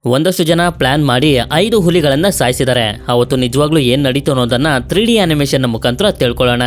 ಒಂದಷ್ಟು ಜನ ಪ್ಲಾನ್ ಮಾಡಿ 5 ಹುಲಿಗಳನ್ನ ಸಾಯಿಸಿದ್ದಾರೆ. ಅವತ್ತು ನಿಜವಾಗ್ಲೂ ಏನ್ ನಡೀತು ಅನ್ನೋದನ್ನ 3D ಆನಿಮೇಷನ್ ಮುಖಾಂತರ ತಿಳ್ಕೊಳ್ಳೋಣ.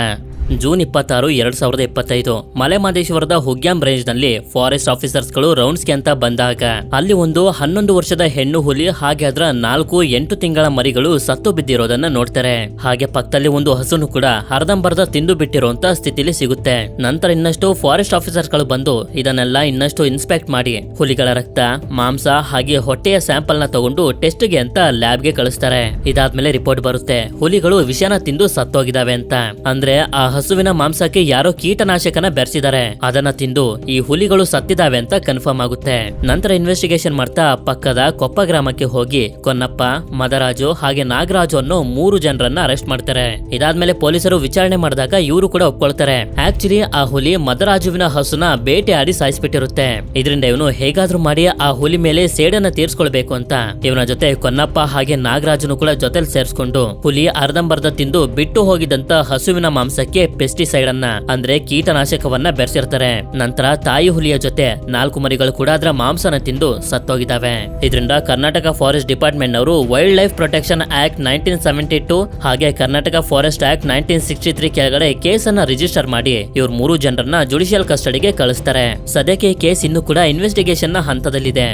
ಜೂನ್ 26, 2025 ಮಲೆಮಹದೇಶ್ವರದ ಹುಗ್ಯಾಂ ರೇಂಜ್ ನಲ್ಲಿ ಫಾರೆಸ್ಟ್ ಆಫೀಸರ್ಸ್ಗಳು ರೌಂಡ್ಸ್ಗೆ ಅಂತ ಬಂದಾಗ ಅಲ್ಲಿ ಒಂದು 11 ವರ್ಷದ ಹೆಣ್ಣು ಹುಲಿ ಹಾಗೆ ಅದರ 4-8 ತಿಂಗಳ ಮರಿಗಳು ಸತ್ತು ಬಿದ್ದಿರೋದನ್ನ ನೋಡ್ತಾರೆ. ಹಾಗೆ ಪಕ್ಕದಲ್ಲಿ ಒಂದು ಹಸುನು ಕೂಡ ಅರ್ಧಂಬರ್ಧ ತಿಂದು ಬಿಟ್ಟಿರುವಂತ ಸ್ಥಿತಿಲಿ ಸಿಗುತ್ತೆ. ನಂತರ ಇನ್ನಷ್ಟು ಫಾರೆಸ್ಟ್ ಆಫೀಸರ್ಸ್ ಗಳು ಬಂದು ಇದನ್ನೆಲ್ಲ ಇನ್ನಷ್ಟು ಇನ್ಸ್ಪೆಕ್ಟ್ ಮಾಡಿ ಹುಲಿಗಳ ರಕ್ತ, ಮಾಂಸ ಹಾಗೆ ಹೊಟ್ಟೆಯ ಸ್ಯಾಂಪಲ್ ನ ತಗೊಂಡು ಟೆಸ್ಟ್ ಗೆ ಅಂತ ಲ್ಯಾಬ್ ಗೆ ಕಳಿಸ್ತಾರೆ. ಇದಾದ್ಮೇಲೆ ರಿಪೋರ್ಟ್ ಬರುತ್ತೆ, ಹುಲಿಗಳು ವಿಷನ ತಿಂದು ಸತ್ತೋಗಿದಾವೆ ಅಂತ. ಅಂದ್ರೆ ಆ ಹಸುವಿನ ಮಾಂಸಕ್ಕೆ ಯಾರೋ ಕೀಟನಾಶಕನ ಬೆರೆಸಿದ್ದಾರೆ, ಅದನ್ನ ತಿಂದು ಈ ಹುಲಿಗಳು ಸತ್ತಿದಾವೆ ಅಂತ ಕನ್ಫರ್ಮ್ ಆಗುತ್ತೆ. ನಂತರ ಇನ್ವೆಸ್ಟಿಗೇಷನ್ ಮಾಡ್ತಾ ಪಕ್ಕದ ಕೊಪ್ಪ ಗ್ರಾಮಕ್ಕೆ ಹೋಗಿ ಕೊನ್ನಪ್ಪ, ಮದರಾಜು ಹಾಗೆ ನಾಗರಾಜು ಅನ್ನೋ 3 ಜನರನ್ನ ಅರೆಸ್ಟ್ ಮಾಡ್ತಾರೆ. ಇದಾದ್ಮೇಲೆ ಪೊಲೀಸರು ವಿಚಾರಣೆ ಮಾಡಿದಾಗ ಇವರು ಕೂಡ ಒಪ್ಕೊಳ್ತಾರೆ, ಆಕ್ಚುಲಿ ಆ ಹುಲಿ ಮದರಾಜುವಿನ ಹಸುನ ಬೇಟೆ ಆಡಿ ಸಾಯಿಸ್ಬಿಟ್ಟಿರುತ್ತೆ. ಇದರಿಂದ ಇವನು ಹೇಗಾದ್ರೂ ಮಾಡಿ ಆ ಹುಲಿ ಮೇಲೆ ಸೇಡನ್ನ ತೀರ್ಸ್ಕೊಳ್ಬೇಕು ಅಂತ ಇವನ ಜೊತೆ ಕೊನ್ನಪ್ಪ ಹಾಗೆ ನಾಗರಾಜುನು ಕೂಡ ಜೊತೆಲಿ ಸೇರಿಸ್ಕೊಂಡು ಹುಲಿ ಅರ್ಧಂಬರ್ಧ ತಿಂದು ಬಿಟ್ಟು ಹೋಗಿದಂತ ಹಸುವಿನ ಮಾಂಸಕ್ಕೆ ಪೆಸ್ಟಿಸೈಡ್ ಅನ್ನ ಅಂದ್ರೆ ಕೀಟನಾಶಕವನ್ನ ಬೆರೆಸಿರ್ತಾರೆ. ನಂತರ ತಾಯಿ ಹುಲಿಯ ಜೊತೆ 4 ಮರಿಗಳು ಕೂಡ ಅದರ ಮಾಂಸನ ತಿಂದು ಸತ್ತೋಗಿದ್ದಾವೆ. ಇದರಿಂದ ಕರ್ನಾಟಕ ಫಾರೆಸ್ಟ್ ಡಿಪಾರ್ಟ್ಮೆಂಟ್ ಅವರು ವೈಲ್ಡ್ ಲೈಫ್ ಪ್ರೊಟೆಕ್ಷನ್ ಆಕ್ಟ್ 1972 ಹಾಗೆ ಕರ್ನಾಟಕ ಫಾರೆಸ್ಟ್ ಆಕ್ಟ್ 1963 ಕೆಳಗಡೆ ಕೇಸ್ ಅನ್ನ ರಿಜಿಸ್ಟರ್ ಮಾಡಿ ಇವ್ರು 3 ಜನರನ್ನ ಜುಡಿಷಿಯಲ್ ಕಸ್ಟಡಿಗೆ ಕಳಿಸ್ತಾರೆ. ಸದ್ಯಕ್ಕೆ ಕೇಸ್ ಇನ್ನೂ ಕೂಡ ಇನ್ವೆಸ್ಟಿಗೇಷನ್ ನ ಹಂತದಲ್ಲಿದೆ.